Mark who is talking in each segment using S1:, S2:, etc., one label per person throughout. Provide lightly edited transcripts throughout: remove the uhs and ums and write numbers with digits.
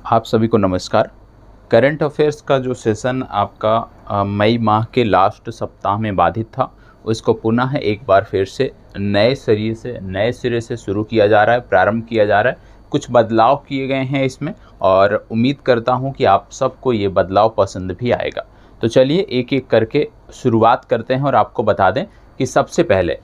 S1: आप सभी को नमस्कार। करंट अफेयर्स का जो सेशन आपका मई माह के लास्ट सप्ताह में बाधित था, उसको पुनः एक बार फिर से नए सिरे से शुरू किया जा रहा है, प्रारंभ किया जा रहा है। कुछ बदलाव किए गए हैं इसमें और उम्मीद करता हूं कि आप सबको ये बदलाव पसंद भी आएगा। तो चलिए एक एक करके शुरुआत करते हैं और आपको बता दें कि सबसे पहले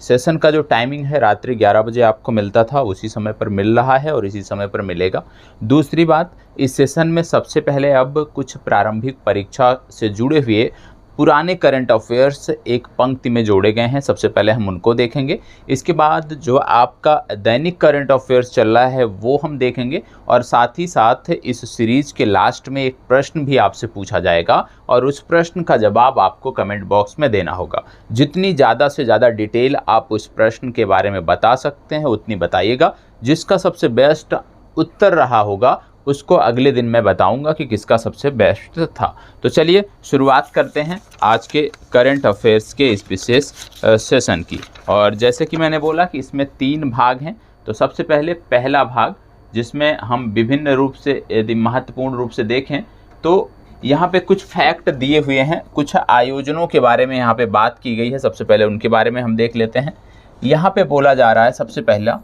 S1: सेशन का जो टाइमिंग है रात्रि 11 बजे आपको मिलता था, उसी समय पर मिल रहा है और इसी समय पर मिलेगा। दूसरी बात, इस सेशन में सबसे पहले अब कुछ प्रारंभिक परीक्षा से जुड़े हुए पुराने करंट अफेयर्स एक पंक्ति में जोड़े गए हैं। सबसे पहले हम उनको देखेंगे, इसके बाद जो आपका दैनिक करंट अफेयर्स चल रहा है वो हम देखेंगे और साथ ही साथ इस सीरीज के लास्ट में एक प्रश्न भी आपसे पूछा जाएगा और उस प्रश्न का जवाब आपको कमेंट बॉक्स में देना होगा। जितनी ज़्यादा से ज़्यादा डिटेल आप उस प्रश्न के बारे में बता सकते हैं उतनी बताइएगा। जिसका सबसे बेस्ट उत्तर रहा होगा उसको अगले दिन मैं बताऊंगा कि किसका सबसे बेस्ट था। तो चलिए शुरुआत करते हैं आज के करंट अफेयर्स के इस विशेष सेशन की। और जैसे कि मैंने बोला कि इसमें 3 भाग हैं, तो सबसे पहले पहला भाग जिसमें हम विभिन्न रूप से यदि महत्वपूर्ण रूप से देखें तो यहाँ पे कुछ फैक्ट दिए हुए हैं, कुछ आयोजनों के बारे में यहाँ पे बात की गई है। सबसे पहले उनके बारे में हम देख लेते हैं। यहाँ पे बोला जा रहा है सबसे पहला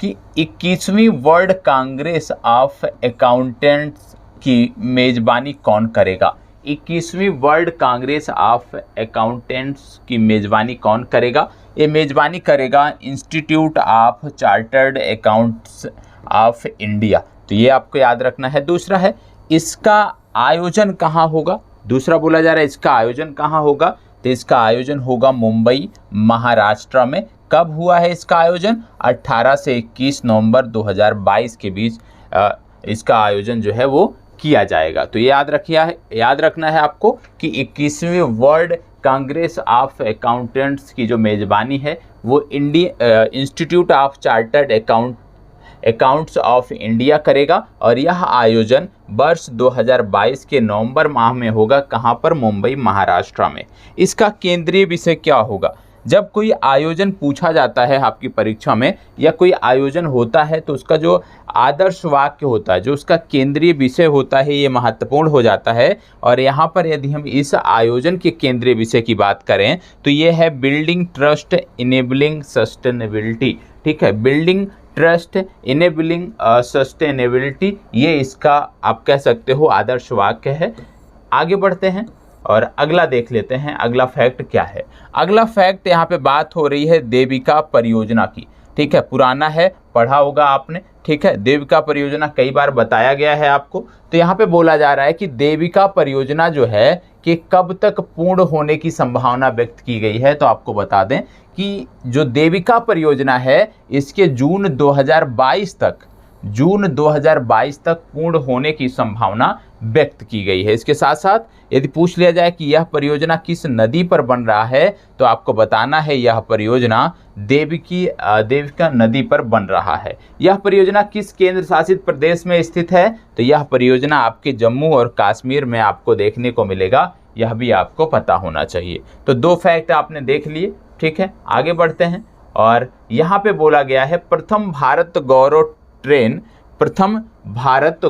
S1: कि 21वीं वर्ल्ड कांग्रेस ऑफ अकाउंटेंट्स की मेज़बानी कौन करेगा। 21वीं वर्ल्ड कांग्रेस ऑफ अकाउंटेंट्स की मेज़बानी कौन करेगा? ये मेज़बानी करेगा institute of chartered accounts of India. तो ये आपको याद रखना है। दूसरा है इसका आयोजन कहाँ होगा। दूसरा बोला जा रहा है इसका आयोजन कहाँ होगा, तो इसका आयोजन होगा मुंबई महाराष्ट्र में। कब हुआ है इसका आयोजन? 18 से 21 नवंबर 2022 के बीच इसका आयोजन जो है वो किया जाएगा। तो ये याद रखना है आपको कि 21वीं वर्ल्ड कांग्रेस ऑफ अकाउंटेंट्स की जो मेज़बानी है वो institute of chartered accounts of India करेगा और यह आयोजन वर्ष 2022 के नवंबर माह में होगा। कहाँ पर? मुंबई महाराष्ट्र में। इसका केंद्रीय विषय क्या होगा? जब कोई आयोजन पूछा जाता है आपकी परीक्षा में या कोई आयोजन होता है तो उसका जो आदर्श वाक्य होता है, जो उसका केंद्रीय विषय होता है, ये महत्वपूर्ण हो जाता है। और यहाँ पर यदि हम इस आयोजन के केंद्रीय विषय की बात करें तो ये है बिल्डिंग ट्रस्ट इनेबलिंग सस्टेनेबिलिटी। ठीक है, बिल्डिंग ट्रस्ट इनेबलिंग सस्टेनेबिलिटी, ये इसका आप कह सकते हो आदर्श वाक्य है। आगे बढ़ते हैं और अगला देख लेते हैं। अगला फैक्ट क्या है? अगला फैक्ट यहाँ पे बात हो रही है देविका परियोजना की। ठीक है, पुराना है, पढ़ा होगा आपने। ठीक है, देविका परियोजना कई बार बताया गया है आपको। तो यहाँ पे बोला जा रहा है कि देविका परियोजना जो है कि कब तक पूर्ण होने की संभावना व्यक्त की गई है। तो आपको बता दें कि जो देविका परियोजना है इसके जून 2022 तक पूर्ण होने की संभावना व्यक्त की गई है। इसके साथ साथ यदि पूछ लिया जाए कि यह परियोजना किस नदी पर बन रहा है तो आपको बताना है यह परियोजना देविका नदी पर बन रहा है। यह परियोजना किस केंद्र शासित प्रदेश में स्थित है? तो यह परियोजना आपके जम्मू और कश्मीर में आपको देखने को मिलेगा। यह भी आपको पता होना चाहिए। तो 2 फैक्ट आपने देख लिए। ठीक है, आगे बढ़ते हैं और यहाँ पे बोला गया है प्रथम भारत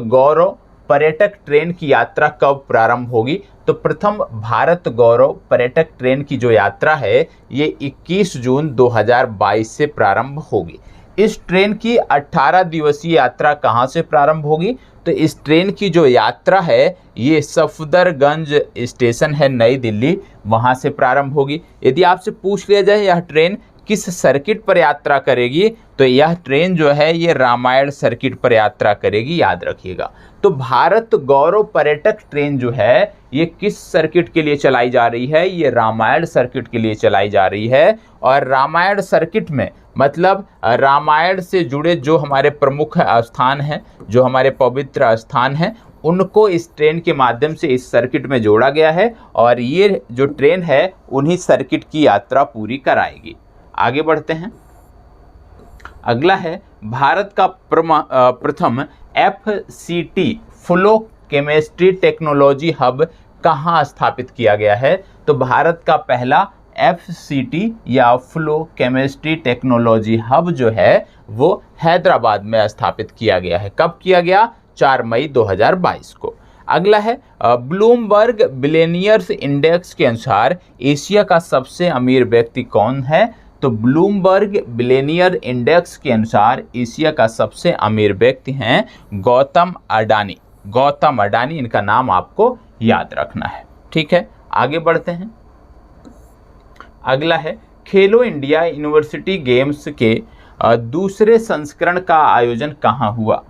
S1: गौरव पर्यटक ट्रेन की यात्रा कब प्रारंभ होगी। तो प्रथम भारत गौरव पर्यटक ट्रेन की जो यात्रा है ये 21 जून 2022 से प्रारंभ होगी। इस ट्रेन की 18 दिवसीय यात्रा कहाँ से प्रारंभ होगी? तो इस ट्रेन की जो यात्रा है ये सफदरगंज स्टेशन है नई दिल्ली, वहाँ से प्रारंभ होगी। यदि आपसे पूछ लिया जाए यह ट्रेन किस सर्किट पर यात्रा करेगी तो यह ट्रेन जो है ये रामायण सर्किट पर यात्रा करेगी, याद रखिएगा। तो भारत गौरव पर्यटक ट्रेन जो है ये किस सर्किट के लिए चलाई जा रही है? ये रामायण सर्किट के लिए चलाई जा रही है। और रामायण सर्किट में मतलब रामायण से जुड़े जो हमारे प्रमुख स्थान हैं, जो हमारे पवित्र स्थान हैं, उनको इस ट्रेन के माध्यम से इस सर्किट में जोड़ा गया है और ये जो ट्रेन है उन्हीं सर्किट की यात्रा पूरी कराएगी। आगे बढ़ते हैं। अगला है भारत का प्रथम FCT flow chemistry technology hub कहाँ स्थापित किया गया है। तो भारत का पहला FCT या फ्लो केमिस्ट्री टेक्नोलॉजी हब जो है वो हैदराबाद में स्थापित किया गया है। कब किया गया? 4 मई 2022 को। अगला है ब्लूमबर्ग बिलियनियर्स इंडेक्स के अनुसार एशिया का सबसे अमीर व्यक्ति कौन है? तो ब्लूमबर्ग बिलियनियर इंडेक्स के अनुसार एशिया का सबसे अमीर व्यक्ति हैं गौतम अडानी। गौतम अडानी, इनका नाम आपको याद रखना है। ठीक है, आगे बढ़ते हैं। अगला है खेलो इंडिया यूनिवर्सिटी गेम्स के दूसरे संस्करण का आयोजन कहाँ हुआ?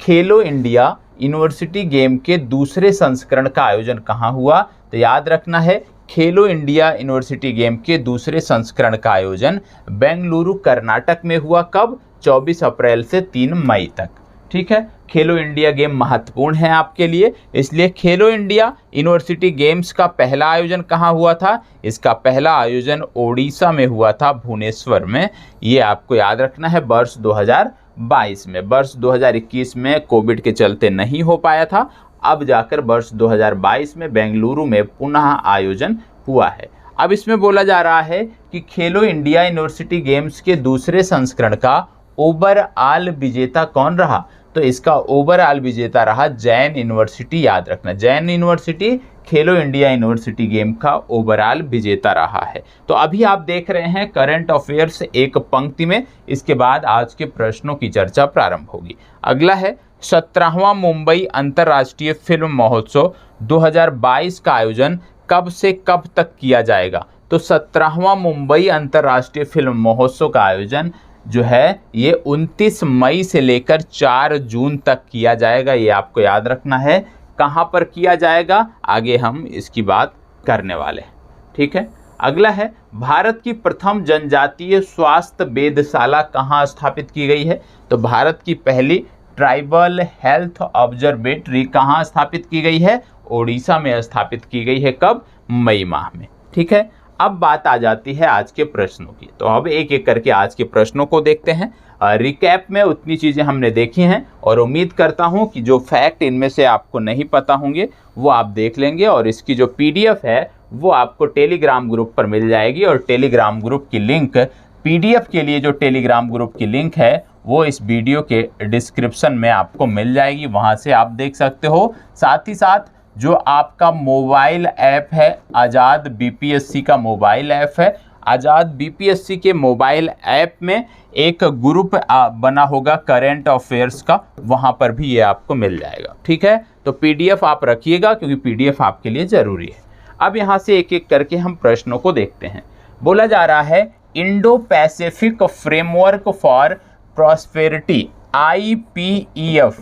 S1: खेलो इंडिया यूनिवर्सिटी गेम के दूसरे संस्करण का आयोजन कहाँ हुआ? तो याद रखना है, खेलो इंडिया यूनिवर्सिटी गेम के दूसरे संस्करण का आयोजन बेंगलुरु कर्नाटक में हुआ। कब? 24 अप्रैल से 3 मई तक। ठीक है, खेलो इंडिया गेम महत्वपूर्ण है आपके लिए, इसलिए खेलो इंडिया यूनिवर्सिटी गेम्स का पहला आयोजन कहाँ हुआ था? इसका पहला आयोजन ओडिशा में हुआ था, भुवनेश्वर में। ये आपको याद रखना है, वर्ष 2022 में। वर्ष 2021 में कोविड के चलते नहीं हो पाया था, अब जाकर वर्ष 2022 में बेंगलुरु में पुनः आयोजन हुआ है। अब इसमें बोला जा रहा है कि खेलो इंडिया यूनिवर्सिटी गेम्स के दूसरे संस्करण का ओवरऑल विजेता कौन रहा? तो इसका ओवरऑल विजेता रहा जैन यूनिवर्सिटी। याद रखना, जैन यूनिवर्सिटी खेलो इंडिया यूनिवर्सिटी गेम का ओवरऑल विजेता रहा है। तो अभी आप देख रहे हैं करंट अफेयर्स एक पंक्ति में, इसके बाद आज के प्रश्नों की चर्चा प्रारंभ होगी। अगला है 17वां मुंबई अंतर्राष्ट्रीय फिल्म महोत्सव 2022 का आयोजन कब से कब तक किया जाएगा? तो 17वां मुंबई अंतर्राष्ट्रीय फिल्म महोत्सव का आयोजन जो है ये 29 मई से लेकर 4 जून तक किया जाएगा। ये आपको याद रखना है। कहाँ पर किया जाएगा, आगे हम इसकी बात करने वाले हैं। ठीक है, अगला है भारत की प्रथम जनजातीय स्वास्थ्य वेधशाला कहाँ स्थापित की गई है? तो भारत की पहली ट्राइबल हेल्थ ऑब्जर्वेटरी कहाँ स्थापित की गई है? ओडिशा में स्थापित की गई है। कब? मई माह में। ठीक है, अब बात आ जाती है आज के प्रश्नों की। तो अब एक एक करके आज के प्रश्नों को देखते हैं। रिकैप में उतनी चीज़ें हमने देखी हैं और उम्मीद करता हूं कि जो फैक्ट इनमें से आपको नहीं पता होंगे वो आप देख लेंगे, और इसकी जो PDF है वो आपको टेलीग्राम ग्रुप पर मिल जाएगी। और टेलीग्राम ग्रुप की लिंक, PDF के लिए जो टेलीग्राम ग्रुप की लिंक है वो इस वीडियो के डिस्क्रिप्शन में आपको मिल जाएगी, वहाँ से आप देख सकते हो। साथ ही साथ जो आपका मोबाइल ऐप है आज़ाद BPSC का मोबाइल ऐप है, आज़ाद BPSC के मोबाइल ऐप में एक ग्रुप बना होगा करंट अफेयर्स का, वहाँ पर भी ये आपको मिल जाएगा। ठीक है, तो PDF आप रखिएगा क्योंकि PDF आपके लिए ज़रूरी है। अब यहाँ से एक एक करके हम प्रश्नों को देखते हैं। बोला जा रहा है Indo Pacific framework for prosperity IPEF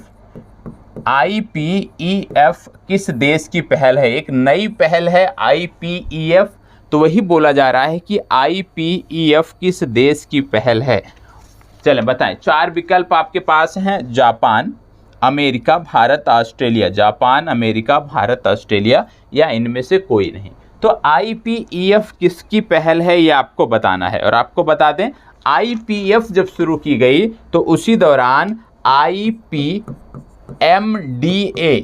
S1: किस देश की पहल है? एक नई पहल है IPEF, तो वही बोला जा रहा है कि IPEF किस देश की पहल है। चलें बताएं। 4 विकल्प आपके पास हैं, Japan, America, Bharat, Australia. Japan, America, Bharat, Australia या इनमें से कोई नहीं। तो IPEF किसकी पहल है ये आपको बताना है। और आपको बता दें IPEF जब शुरू की गई तो उसी दौरान IPMDA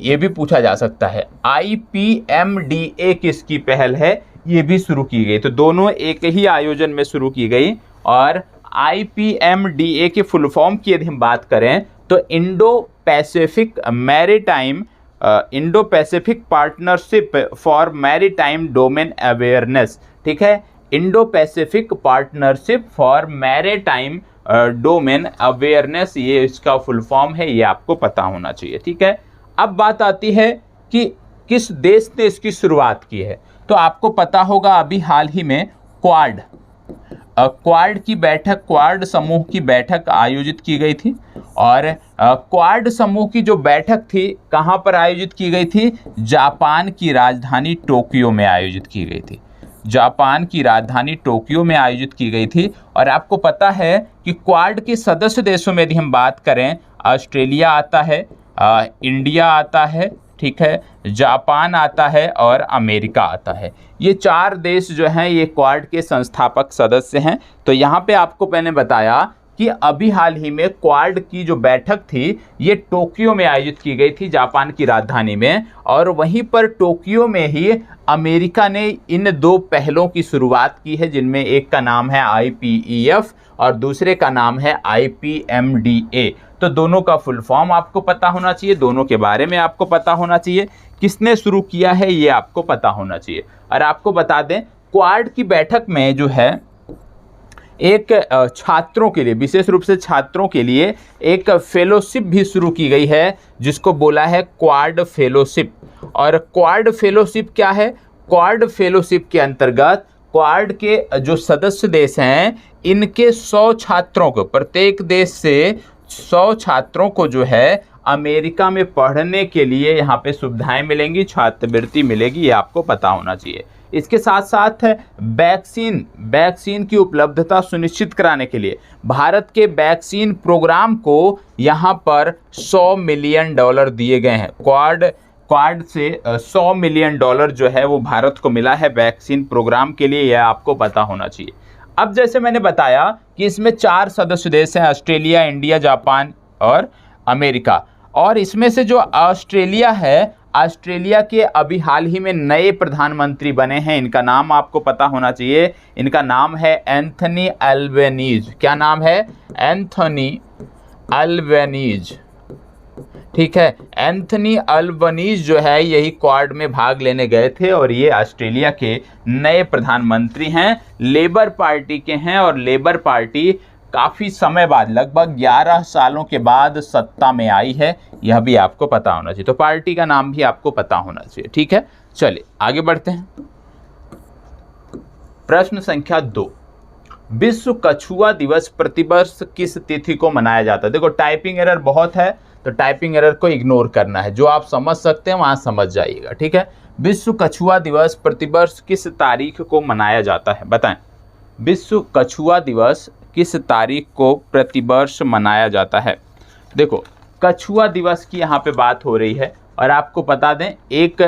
S1: ये भी पूछा जा सकता है, IPMDA किसकी पहल है ये भी शुरू की गई। तो दोनों एक ही आयोजन में शुरू की गई। और IPMDA के फुल फॉर्म की यदि हम बात करें तो Indo Pacific partnership for maritime domain awareness. ठीक है, Indo Pacific partnership for maritime domain awareness, ये इसका फुल फॉर्म है, ये आपको पता होना चाहिए। ठीक है, अब बात आती है कि किस देश ने इसकी शुरुआत की है। तो आपको पता होगा अभी हाल ही में क्वाड समूह की बैठक आयोजित की गई थी। और क्वाड समूह की जो बैठक थी कहाँ पर आयोजित की गई थी? जापान की राजधानी टोक्यो में आयोजित की गई थी। जापान की राजधानी टोक्यो में आयोजित की गई थी। और आपको पता है कि क्वाड के सदस्य देशों में यदि हम बात करें, ऑस्ट्रेलिया आता है, इंडिया आता है, ठीक है, जापान आता है और अमेरिका आता है। ये 4 देश जो हैं ये क्वाड के संस्थापक सदस्य हैं। तो यहाँ पे आपको मैंने बताया कि अभी हाल ही में क्वाड की जो बैठक थी ये टोक्यो में आयोजित की गई थी, जापान की राजधानी में। और वहीं पर टोक्यो में ही अमेरिका ने इन 2 पहलों की शुरुआत की है, जिनमें एक का नाम है IPEF और दूसरे का नाम है IPMDA। तो दोनों का फुल फॉर्म आपको पता होना चाहिए, दोनों के बारे में आपको पता होना चाहिए, किसने शुरू किया है ये आपको पता होना चाहिए। और आपको बता दें, क्वाड की बैठक में जो है एक छात्रों के लिए, विशेष रूप से छात्रों के लिए एक फेलोशिप भी शुरू की गई है, जिसको बोला है क्वाड फेलोशिप। और क्वाड फेलोशिप क्या है? क्वाड फेलोशिप के अंतर्गत क्वाड के जो सदस्य देश हैं, इनके 100 छात्रों को, प्रत्येक देश से 100 छात्रों को जो है अमेरिका में पढ़ने के लिए यहाँ पे सुविधाएं मिलेंगी, छात्रवृत्ति मिलेगी, ये आपको पता होना चाहिए। इसके साथ साथ वैक्सीन की उपलब्धता सुनिश्चित कराने के लिए भारत के वैक्सीन प्रोग्राम को यहाँ पर $100 मिलियन दिए गए हैं। क्वाड से $100 मिलियन जो है वो भारत को मिला है वैक्सीन प्रोग्राम के लिए, यह आपको पता होना चाहिए। अब जैसे मैंने बताया कि इसमें 4 सदस्य देश हैं, ऑस्ट्रेलिया, इंडिया, जापान और अमेरिका। और इसमें से जो ऑस्ट्रेलिया है, ऑस्ट्रेलिया के अभी हाल ही में नए प्रधानमंत्री बने हैं, इनका नाम आपको पता होना चाहिए। इनका नाम है एंथनी अल्बनीज। क्या नाम है? Anthony Albanese. ठीक है, एंथनी अल्बनीज जो है यही क्वाड में भाग लेने गए थे और ये ऑस्ट्रेलिया के नए प्रधानमंत्री हैं, लेबर पार्टी के हैं। और लेबर पार्टी काफ़ी समय बाद, लगभग 11 सालों के बाद सत्ता में आई है, यह भी आपको पता होना चाहिए। तो पार्टी का नाम भी आपको पता होना चाहिए। ठीक है, चलिए आगे बढ़ते हैं। प्रश्न संख्या 2, विश्व कछुआ दिवस प्रतिवर्ष किस तिथि को मनाया जाता है? देखो टाइपिंग एरर बहुत है, तो टाइपिंग एरर को इग्नोर करना है, जो आप समझ सकते हैं वहां समझ जाइएगा। ठीक है, विश्व कछुआ दिवस प्रतिवर्ष किस तारीख को मनाया जाता है? बताएं, विश्व कछुआ दिवस किस तारीख को प्रतिवर्ष मनाया जाता है? देखो कछुआ दिवस की यहाँ पे बात हो रही है और आपको बता दें एक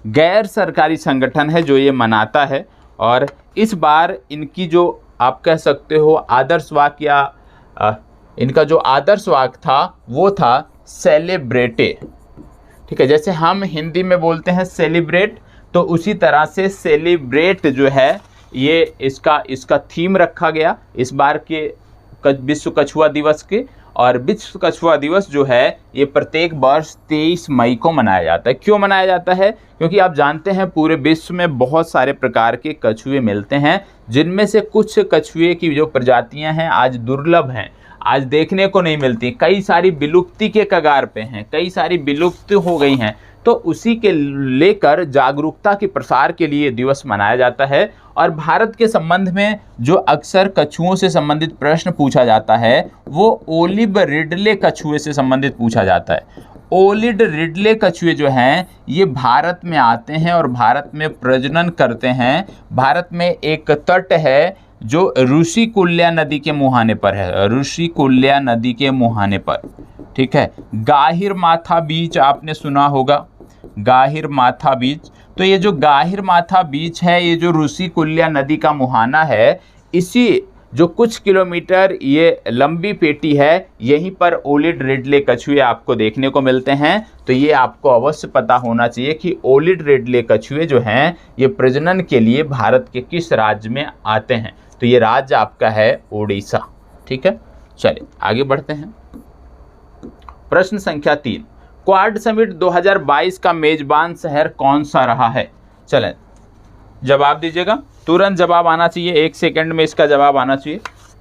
S1: गैर सरकारी संगठन है जो ये मनाता है। और इस बार इनकी जो आप कह सकते हो आदर्श वाक्य या इनका जो आदर्श वाक्य था वो था सेलिब्रेटे। ठीक है, जैसे हम हिंदी में बोलते हैं सेलिब्रेट, तो उसी तरह से सेलिब्रेट जो है ये इसका थीम रखा गया इस बार के विश्व कछुआ दिवस के। और विश्व कछुआ दिवस जो है ये प्रत्येक वर्ष 23 मई को मनाया जाता है। क्यों मनाया जाता है? क्योंकि आप जानते हैं पूरे विश्व में बहुत सारे प्रकार के कछुए मिलते हैं, जिनमें से कुछ कछुए की जो प्रजातियां हैं आज दुर्लभ हैं, आज देखने को नहीं मिलती, कई सारी विलुप्ति के कगार पे हैं, कई सारी विलुप्त हो गई हैं। तो उसी के लेकर जागरूकता के प्रसार के लिए दिवस मनाया जाता है। और भारत के संबंध में जो अक्सर कछुओं से संबंधित प्रश्न पूछा जाता है वो ओलिव रिडले कछुए से संबंधित पूछा जाता है। ओलिव रिडले कछुए जो हैं ये भारत में आते हैं और भारत में प्रजनन करते हैं। भारत में एक तट है जो ऋषिकुल्या नदी के मुहाने पर है, ऋषिकुल्या नदी के मुहाने पर। ठीक है, गाहिर माथा बीच आपने सुना होगा, गाहिर माथा बीच। तो ये जो गाहिर माथा बीच है, ये जो ऋषिकुल्या नदी का मुहाना है, इसी जो कुछ किलोमीटर ये लंबी पेटी है, यहीं पर ओलिव रिडले कछुए आपको देखने को मिलते हैं। तो ये आपको अवश्य पता होना चाहिए कि ओलिव रिडले कछुए जो हैं ये प्रजनन के लिए भारत के किस राज्य में आते हैं। तो ये राज्य आपका है उड़ीसा। ठीक है, चलिए आगे बढ़ते हैं। प्रश्न संख्या 3, क्वाड समिट 2022 का मेजबान शहर कौन सा रहा है? चलें जवाब दीजिएगा, तुरंत जवाब आना चाहिए, 1 सेकंड में इसका जवाब आना चाहिए।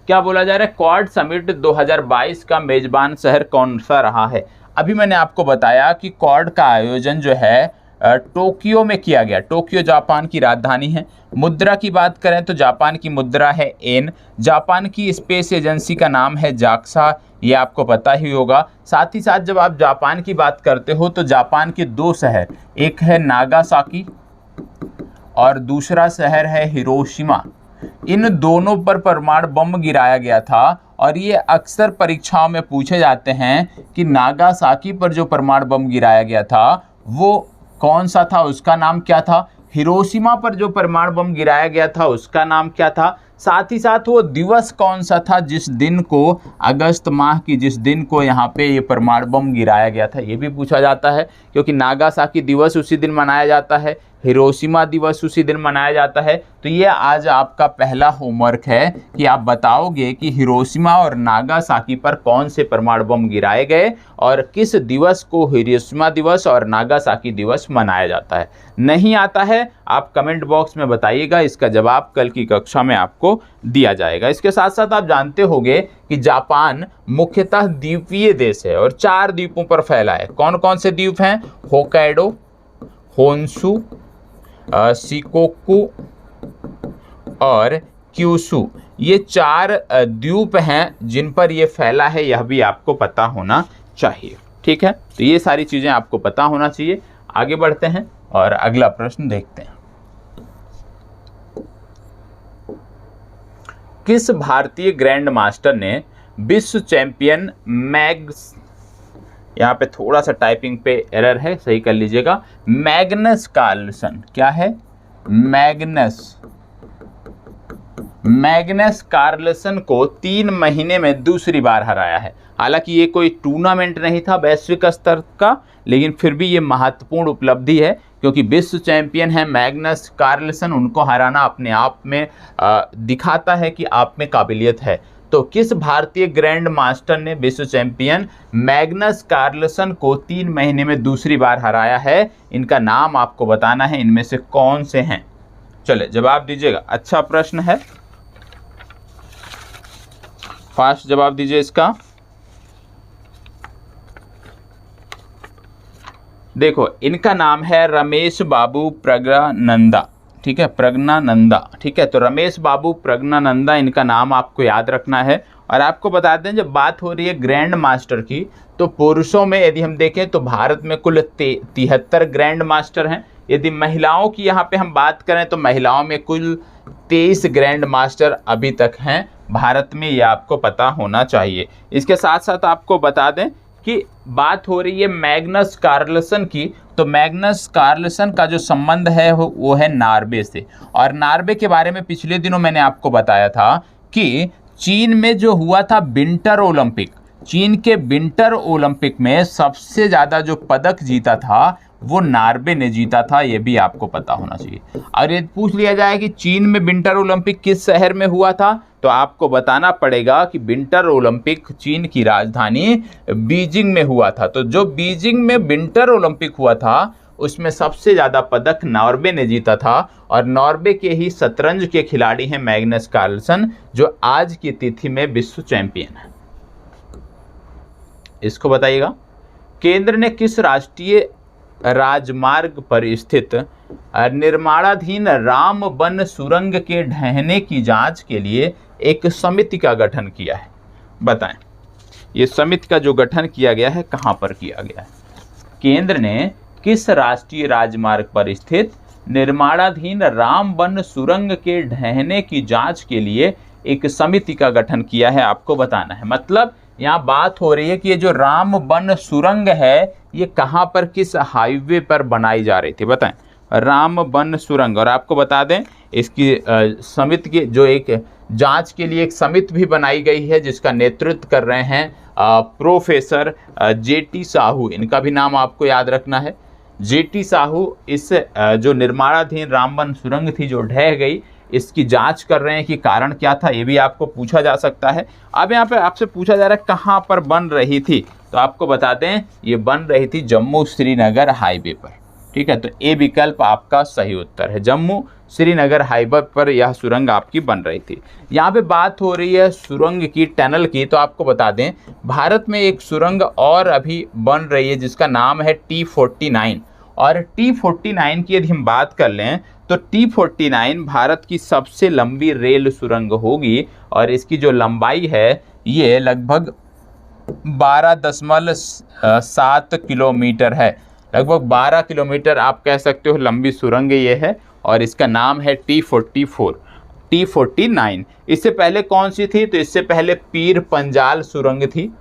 S1: क्या बोला जा रहा है? क्वाड समिट 2022 का मेजबान शहर कौन सा रहा है? अभी मैंने आपको बताया कि क्वाड का आयोजन जो है टोक्यो में किया गया। टोक्यो जापान की राजधानी है। मुद्रा की बात करें तो जापान की मुद्रा है येन। जापान की स्पेस एजेंसी का नाम है जाक्सा, ये आपको पता ही होगा। साथ ही साथ जब आप जापान की बात करते हो तो जापान के 2 शहर, एक है नागासाकी और दूसरा शहर है हिरोशिमा। इन दोनों पर परमाणु बम गिराया गया था और ये अक्सर परीक्षाओं में पूछे जाते हैं कि नागासाकी पर जो परमाणु बम गिराया गया था वो कौन सा था, उसका नाम क्या था। हिरोशिमा पर जो परमाणु बम गिराया गया था उसका नाम क्या था। साथ ही साथ वो दिवस कौन सा था जिस दिन को, अगस्त माह की जिस दिन को यहाँ पे ये परमाणु बम गिराया गया था, ये भी पूछा जाता है। क्योंकि नागासाकी दिवस उसी दिन मनाया जाता है, हिरोशिमा दिवस उसी दिन मनाया जाता है। तो ये आज आपका पहला होमवर्क है कि आप बताओगे कि हिरोशिमा और नागासाकी पर कौन से परमाणु बम गिराए गए और किस दिवस को हिरोशिमा दिवस और नागासाकी दिवस मनाया जाता है। नहीं आता है आप कमेंट बॉक्स में बताइएगा, इसका जवाब कल की कक्षा में आपको दिया जाएगा। इसके साथ साथ आप जानते होंगे कि जापान मुख्यतः द्वीपीय देश है और 4 द्वीपों पर फैला है। कौन कौन से द्वीप हैं? होक्काइडो, होन्शु, शिकोकू और क्यूशु, ये 4 द्वीप हैं जिन पर ये फैला है, यह भी आपको पता होना चाहिए। ठीक है, तो ये सारी चीज़ें आपको पता होना चाहिए। आगे बढ़ते हैं और अगला प्रश्न देखते हैं। किस भारतीय ग्रैंड मास्टर ने विश्व चैंपियन यहाँ पे थोड़ा सा टाइपिंग पे एरर है, सही कर लीजिएगा, मैग्नस कार्लसन, क्या है? मैग्नस कार्लसन को 3 महीने में दूसरी बार हराया है। हालांकि ये कोई टूर्नामेंट नहीं था वैश्विक स्तर का, लेकिन फिर भी ये महत्वपूर्ण उपलब्धि है क्योंकि विश्व चैंपियन है मैग्नस कार्लसन, उनको हराना अपने आप में दिखाता है कि आप में काबिलियत है। तो किस भारतीय ग्रैंड मास्टर ने विश्व चैंपियन मैग्नस कार्लसन को 3 महीने में दूसरी बार हराया है? इनका नाम आपको बताना है, इनमें से कौन से हैं। चले जवाब दीजिएगा, अच्छा प्रश्न है, फास्ट जवाब दीजिए इसका। देखो इनका नाम है रमेश बाबू प्रज्ञानंदा, ठीक है, प्रज्ञानंदा, ठीक है। तो रमेश बाबू प्रज्ञानंदा इनका नाम आपको याद रखना है। और आपको बता दें जब बात हो रही है ग्रैंड मास्टर की, तो पुरुषों में यदि हम देखें तो भारत में कुल 73 ग्रैंड मास्टर हैं। यदि महिलाओं की यहाँ पे हम बात करें तो महिलाओं में कुल 23 ग्रैंड मास्टर अभी तक हैं भारत में, ये आपको पता होना चाहिए। इसके साथ साथ आपको बता दें कि बात हो रही है मैग्नस कार्लसन की, तो मैग्नस कार्लसन का जो संबंध है वो है नॉर्वे से। और नॉर्वे के बारे में पिछले दिनों मैंने आपको बताया था कि चीन में जो हुआ था विंटर ओलंपिक, चीन के विंटर ओलंपिक में सबसे ज़्यादा जो पदक जीता था वो नॉर्वे ने जीता था, ये भी आपको पता होना चाहिए। और ये पूछ लिया जाए कि चीन में विंटर ओलंपिक किस शहर में हुआ था, तो आपको बताना पड़ेगा कि विंटर ओलंपिक चीन की राजधानी बीजिंग में हुआ था। तो जो बीजिंग में विंटर ओलंपिक हुआ था उसमें सबसे ज़्यादा पदक नॉर्वे ने जीता था। और नॉर्वे के ही शतरंज के खिलाड़ी हैं मैग्नस कार्लसन, जो आज की तिथि में विश्व चैंपियन है। इसको बताइएगा, केंद्र ने किस राष्ट्रीय राजमार्ग पर स्थित निर्माणाधीन रामबन सुरंग के ढहने की जांच के लिए एक समिति का गठन किया है? बताएं, ये समिति का जो गठन किया गया है कहां पर किया गया है? केंद्र ने किस राष्ट्रीय राजमार्ग पर स्थित निर्माणाधीन रामबन सुरंग के ढहने की जांच के लिए एक समिति का गठन किया है, आपको बताना है। मतलब यहाँ बात हो रही है कि ये जो रामबन सुरंग है ये कहाँ पर, किस हाईवे पर बनाई जा रही थी, बताएं, रामबन सुरंग। और आपको बता दें इसकी समिति की जो एक जांच के लिए एक समिति भी बनाई गई है जिसका नेतृत्व कर रहे हैं प्रोफेसर जेटी साहू, इनका भी नाम आपको याद रखना है। जेटी साहू इस जो निर्माणाधीन रामबन सुरंग थी जो ढह गई, इसकी जांच कर रहे हैं कि कारण क्या था, ये भी आपको पूछा जा सकता है। अब यहाँ पे आपसे पूछा जा रहा है कहाँ पर बन रही थी, तो आपको बता दें ये बन रही थी जम्मू श्रीनगर हाईवे पर, ठीक है। तो ए विकल्प आपका सही उत्तर है, जम्मू श्रीनगर हाईवे पर यह सुरंग आपकी बन रही थी। यहाँ पे बात हो रही है सुरंग की, टनल की, तो आपको बता दें भारत में एक सुरंग और अभी बन रही है जिसका नाम है T49। और T49 की यदि हम बात कर लें तो T49 भारत की सबसे लंबी रेल सुरंग होगी और इसकी जो लंबाई है ये लगभग 12.7 किलोमीटर है, लगभग 12 किलोमीटर आप कह सकते हो लंबी सुरंग ये है। और इसका नाम है T49। इससे पहले कौन सी थी, तो इससे पहले पीर पंजाल सुरंग थी,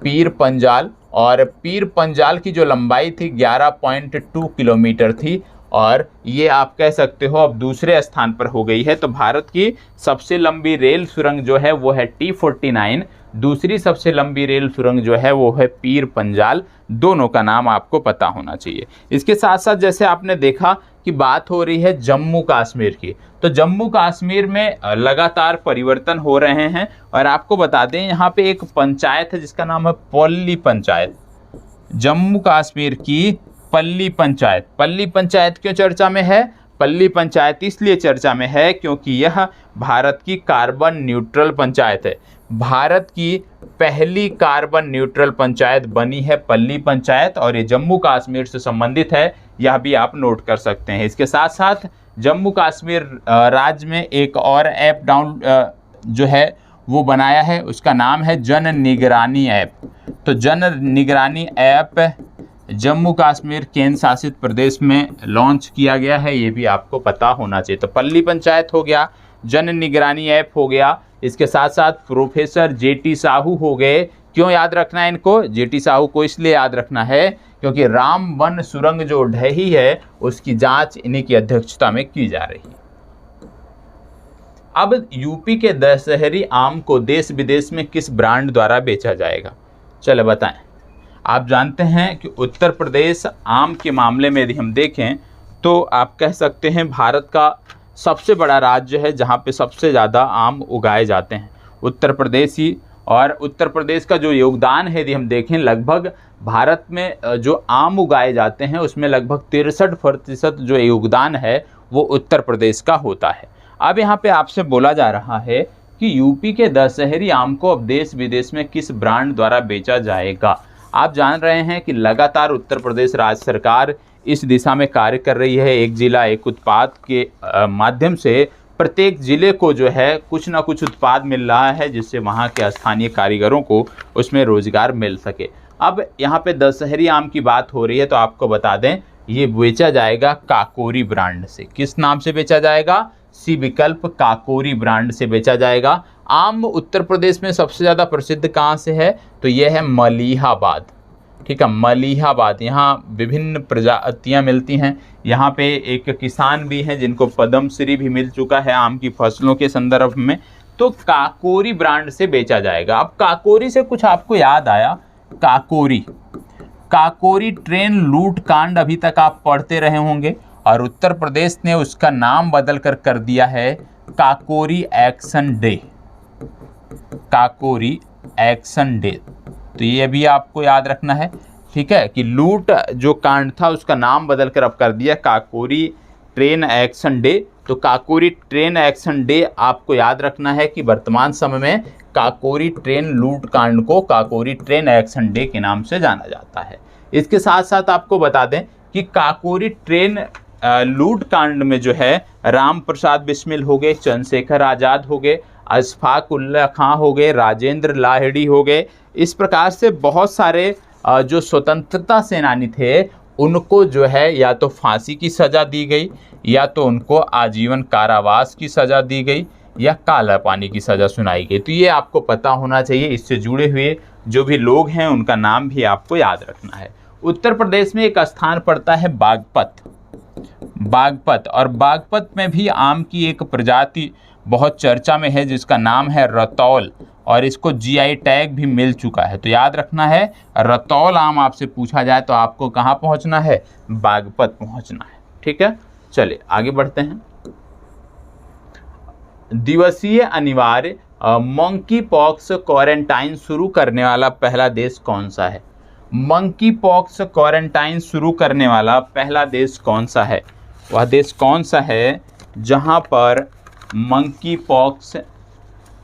S1: पीर पंजाल। और पीर पंजाल की जो लंबाई थी 11.2 किलोमीटर थी। और ये आप कह सकते हो अब दूसरे स्थान पर हो गई है। तो भारत की सबसे लंबी रेल सुरंग जो है वो है T49, दूसरी सबसे लंबी रेल सुरंग जो है वो है पीर पंजाल। दोनों का नाम आपको पता होना चाहिए। इसके साथ साथ जैसे आपने देखा कि बात हो रही है जम्मू कश्मीर की, तो जम्मू कश्मीर में लगातार परिवर्तन हो रहे हैं। और आपको बता दें यहाँ पे एक पंचायत है जिसका नाम है पल्ली पंचायत, जम्मू कश्मीर की पल्ली पंचायत। पल्ली पंचायत क्यों चर्चा में है? पल्ली पंचायत इसलिए चर्चा में है क्योंकि यह भारत की कार्बन न्यूट्रल पंचायत है। भारत की पहली कार्बन न्यूट्रल पंचायत बनी है पल्ली पंचायत, और ये जम्मू कश्मीर से संबंधित है, यह भी आप नोट कर सकते हैं। इसके साथ साथ जम्मू कश्मीर राज्य में एक और ऐप जो है वो बनाया है, उसका नाम है जन निगरानी ऐप। तो जन निगरानी ऐप जम्मू कश्मीर केंद्र शासित प्रदेश में लॉन्च किया गया है, ये भी आपको पता होना चाहिए। तो पल्ली पंचायत हो गया, जन निगरानी ऐप हो गया, इसके साथ साथ प्रोफेसर जेटी साहू हो गए। क्यों याद रखना है इनको? जेटी साहू को इसलिए याद रखना है क्योंकि राम वन सुरंग जो ढही है उसकी जांच इन्हीं की अध्यक्षता में की जा रही है। अब यूपी के दशहरी आम को देश विदेश में किस ब्रांड द्वारा बेचा जाएगा? चलो बताएं। आप जानते हैं कि उत्तर प्रदेश आम के मामले में यदि हम देखें तो आप कह सकते हैं भारत का सबसे बड़ा राज्य है जहां पे सबसे ज़्यादा आम उगाए जाते हैं, उत्तर प्रदेश ही। और उत्तर प्रदेश का जो योगदान है यदि हम देखें, लगभग भारत में जो आम उगाए जाते हैं उसमें लगभग 63% जो योगदान है वो उत्तर प्रदेश का होता है। अब यहाँ पे आपसे बोला जा रहा है कि यूपी के दशहरी आम को अब देश विदेश में किस ब्रांड द्वारा बेचा जाएगा। आप जान रहे हैं कि लगातार उत्तर प्रदेश राज्य सरकार इस दिशा में कार्य कर रही है। एक जिला एक उत्पाद के माध्यम से प्रत्येक जिले को जो है कुछ ना कुछ उत्पाद मिल रहा है जिससे वहाँ के स्थानीय कारीगरों को उसमें रोजगार मिल सके। अब यहाँ पे दशहरी आम की बात हो रही है तो आपको बता दें ये बेचा जाएगा काकोरी ब्रांड से। किस नाम से बेचा जाएगा? सी विकल्प, काकोरी ब्रांड से बेचा जाएगा। आम उत्तर प्रदेश में सबसे ज़्यादा प्रसिद्ध कहाँ से है? तो ये है मलिहाबाद। ठीक है, मलिहाबाद। यहाँ विभिन्न प्रजातियाँ मिलती हैं। यहाँ पे एक किसान भी हैं जिनको पद्मश्री भी मिल चुका है आम की फसलों के संदर्भ में। तो काकोरी ब्रांड से बेचा जाएगा। अब काकोरी से कुछ आपको याद आया? काकोरी ट्रेन लूट कांड अभी तक आप पढ़ते रहे होंगे और उत्तर प्रदेश ने उसका नाम बदल कर दिया है Kakori action day. Kakori action day, तो ये भी आपको याद रखना है। ठीक है, कि लूट जो कांड था उसका नाम बदल कर अब कर दिया काकोरी ट्रेन एक्शन डे। तो काकोरी ट्रेन एक्शन डे आपको याद रखना है कि वर्तमान समय में काकोरी ट्रेन लूट कांड को काकोरी ट्रेन एक्शन डे के नाम से जाना जाता है। इसके साथ साथ आपको बता दें कि काकोरी ट्रेन लूट कांड में जो है राम प्रसाद बिस्मिल हो गए, चंद्रशेखर आज़ाद हो गए, अशफाक उल्ला खां हो गए, राजेंद्र लाहिड़ी हो गए। इस प्रकार से बहुत सारे जो स्वतंत्रता सेनानी थे उनको जो है या तो फांसी की सज़ा दी गई या तो उनको आजीवन कारावास की सज़ा दी गई या काला पानी की सज़ा सुनाई गई। तो ये आपको पता होना चाहिए। इससे जुड़े हुए जो भी लोग हैं उनका नाम भी आपको याद रखना है। उत्तर प्रदेश में एक स्थान पड़ता है बागपत। और बागपत में भी आम की एक प्रजाति बहुत चर्चा में है जिसका नाम है रतौल, और इसको जीआई टैग भी मिल चुका है। तो याद रखना है, रतौल आम आपसे पूछा जाए तो आपको कहाँ पहुँचना है? बागपत पहुँचना है। ठीक है, चलिए आगे बढ़ते हैं। दिवसीय अनिवार्य मंकी पॉक्स क्वारंटाइन शुरू करने वाला पहला देश कौन सा है? मंकी पॉक्स क्वारंटाइन शुरू करने वाला पहला देश कौन सा है? वह देश कौन सा है जहां पर मंकी पॉक्स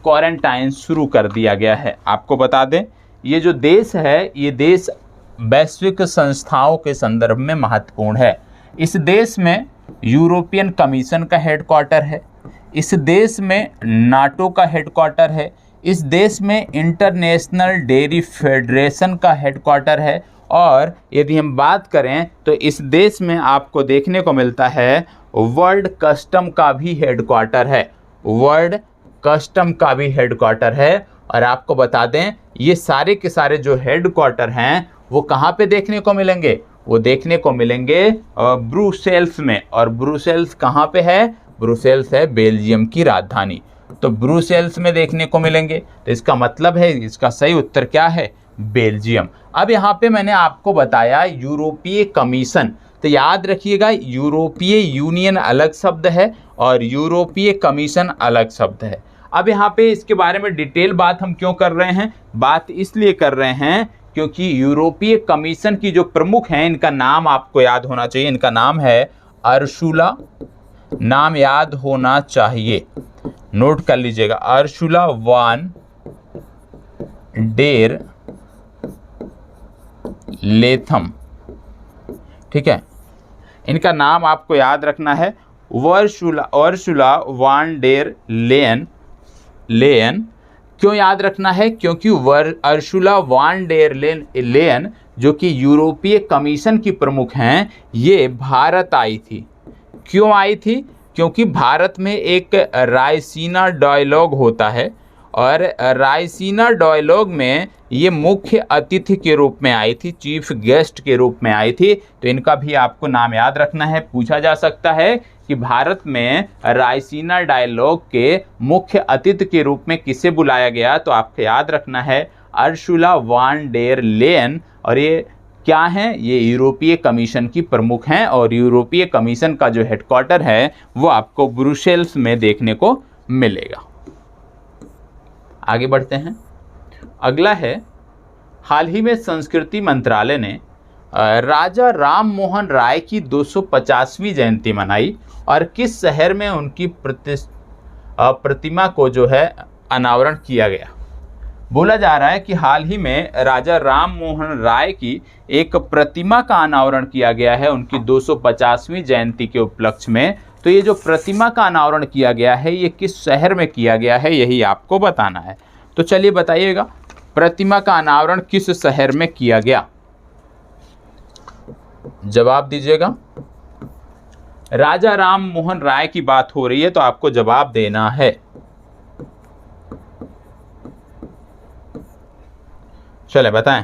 S1: क्वारंटाइन शुरू कर दिया गया है? आपको बता दें ये जो देश है ये देश वैश्विक संस्थाओं के संदर्भ में महत्वपूर्ण है। इस देश में यूरोपियन कमीशन का हेडक्वार्टर है, इस देश में नाटो का हेडक्वार्टर है, इस देश में इंटरनेशनल डेयरी फेडरेशन का हेडक्वार्टर है, और यदि हम बात करें तो इस देश में आपको देखने को मिलता है वर्ल्ड कस्टम का भी हेडक्वार्टर है। वर्ल्ड कस्टम का भी हेडक्वार्टर है। और आपको बता दें ये सारे के सारे जो हेडक्वार्टर हैं वो कहाँ पे देखने को मिलेंगे? वो देखने को मिलेंगे ब्रुसेल्स में। और ब्रुसेल्स कहाँ पे है? ब्रुसेल्स है बेल्जियम की राजधानी, तो ब्रुसेल्स में देखने को मिलेंगे। तो इसका मतलब है इसका सही उत्तर क्या है? बेल्जियम। अब यहाँ पे मैंने आपको बताया यूरोपीय कमीशन, तो याद रखिएगा यूरोपीय यूनियन अलग शब्द है और यूरोपीय कमीशन अलग शब्द है। अब यहाँ पे इसके बारे में डिटेल बात हम क्यों कर रहे हैं? बात इसलिए कर रहे हैं क्योंकि यूरोपीय कमीशन की जो प्रमुख हैं इनका नाम आपको याद होना चाहिए। इनका नाम है अर्सुला, नाम याद होना चाहिए, नोट कर लीजिएगा, अर्सुला वान डेर लेथम। ठीक है, इनका नाम आपको याद रखना है अर्सुला वान डेर लेयन। क्यों याद रखना है? क्योंकि अर्सुला वान डेर लेयन जो कि यूरोपीय कमीशन की प्रमुख हैं, ये भारत आई थी। क्यों आई थी? क्योंकि भारत में एक रायसीना डायलॉग होता है और रायसीना डायलॉग में ये मुख्य अतिथि के रूप में आई थी, चीफ गेस्ट के रूप में आई थी। तो इनका भी आपको नाम याद रखना है। पूछा जा सकता है कि भारत में रायसीना डायलॉग के मुख्य अतिथि के रूप में किसे बुलाया गया, तो आपको याद रखना है अर्सुला वान डेर लेयन। और ये क्या हैं? ये यूरोपीय कमीशन की प्रमुख हैं और यूरोपीय कमीशन का जो हेडक्वार्टर है वो आपको ब्रुसेल्स में देखने को मिलेगा। आगे बढ़ते हैं। अगला है, हाल ही में संस्कृति मंत्रालय ने राजा राम मोहन राय की 250वीं जयंती मनाई और किस शहर में उनकी प्रतिमा को जो है अनावरण किया गया? बोला जा रहा है कि हाल ही में राजा राम मोहन राय की एक प्रतिमा का अनावरण किया गया है उनकी 250वीं जयंती के उपलक्ष्य में। तो ये जो प्रतिमा का अनावरण किया गया है ये किस शहर में किया गया है, यही आपको बताना है। तो चलिए बताइएगा, प्रतिमा का अनावरण किस शहर में किया गया? जवाब दीजिएगा। राजा राम मोहन राय की बात हो रही है तो आपको जवाब देना है। चले बताएं।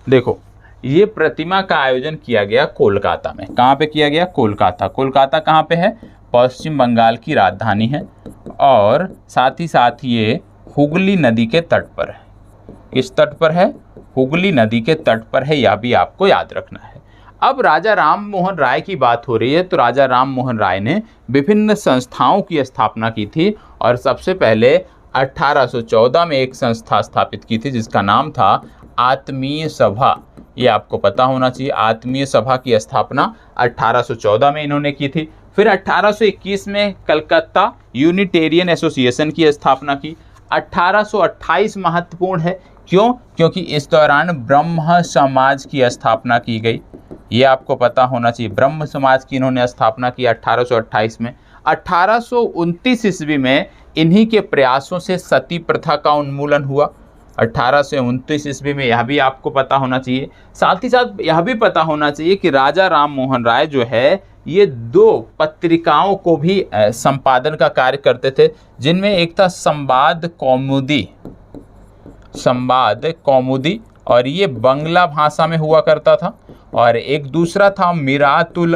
S1: देखो, ये प्रतिमा का आयोजन किया गया कोलकाता में। कहाँ पे किया गया? कोलकाता। कोलकाता कहाँ पे है? पश्चिम बंगाल की राजधानी है और साथ ही साथ ये हुगली नदी के तट पर है। किस तट पर है? हुगली नदी के तट पर है, यह भी आपको याद रखना है। अब राजा राम मोहन राय की बात हो रही है तो राजा राम मोहन राय ने विभिन्न संस्थाओं की स्थापना की थी और सबसे पहले 1814 में एक संस्था स्थापित की थी जिसका नाम था आत्मीय सभा। ये आपको पता होना चाहिए। आत्मीय सभा की स्थापना 1814 में इन्होंने की थी। फिर 1821 में कलकत्ता यूनिटेरियन एसोसिएशन की स्थापना की। 1828 महत्वपूर्ण है, क्यों? क्योंकि इस दौरान ब्रह्म समाज की स्थापना की गई। ये आपको पता होना चाहिए। ब्रह्म समाज की इन्होंने स्थापना की 1828 में। 1829 ईस्वी में इन्हीं के प्रयासों से सती प्रथा का उन्मूलन हुआ 1829 ईस्वी में, यह भी आपको पता होना चाहिए। साथ ही साथ यह भी पता होना चाहिए कि राजा राम मोहन राय जो है ये 2 पत्रिकाओं को भी संपादन का कार्य करते थे, जिनमें एक था संवाद कौमुदी और ये बंगला भाषा में हुआ करता था, और एक दूसरा था मिरातुल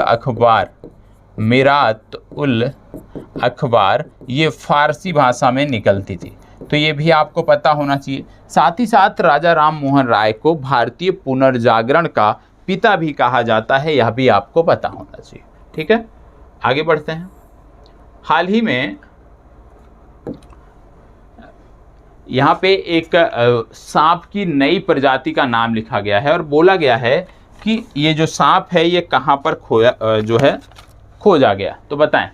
S1: अखबार, ये फारसी भाषा में निकलती थी। तो ये भी आपको पता होना चाहिए। साथ ही साथ राजा राम मोहन राय को भारतीय पुनर्जागरण का पिता भी कहा जाता है, यह भी आपको पता होना चाहिए। ठीक है, आगे बढ़ते हैं। हाल ही में यहाँ पे एक सांप की नई प्रजाति का नाम लिखा गया है और बोला गया है कि ये जो सांप है ये कहाँ पर खोजा गया, तो बताएं।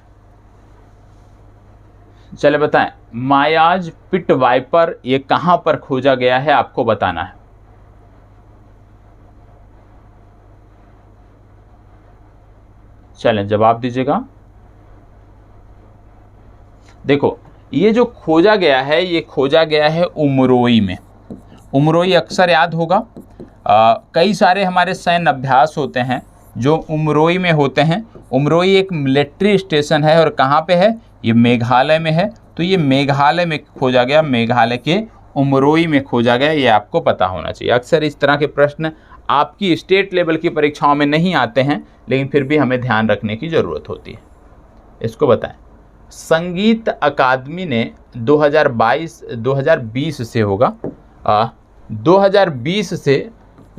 S1: चले बताएं, मायाज पिट वाइपर ये कहाँ पर खोजा गया है, आपको बताना है। चलें जवाब दीजिएगा। देखो, ये जो खोजा गया है ये खोजा गया है उमरोई में। उमरोई अक्सर याद होगा, कई सारे हमारे सैन्य अभ्यास होते हैं जो उमरोई में होते हैं। उमरोई एक मिलिट्री स्टेशन है और कहाँ पे है? ये मेघालय में है। तो ये मेघालय में खोजा गया, मेघालय के उमरोई में खोजा गया, ये आपको पता होना चाहिए। अक्सर इस तरह के प्रश्न आपकी स्टेट लेवल की परीक्षाओं में नहीं आते हैं, लेकिन फिर भी हमें ध्यान रखने की ज़रूरत होती है। इसको बताएं। संगीत अकादमी ने 2020 से होगा 2020 से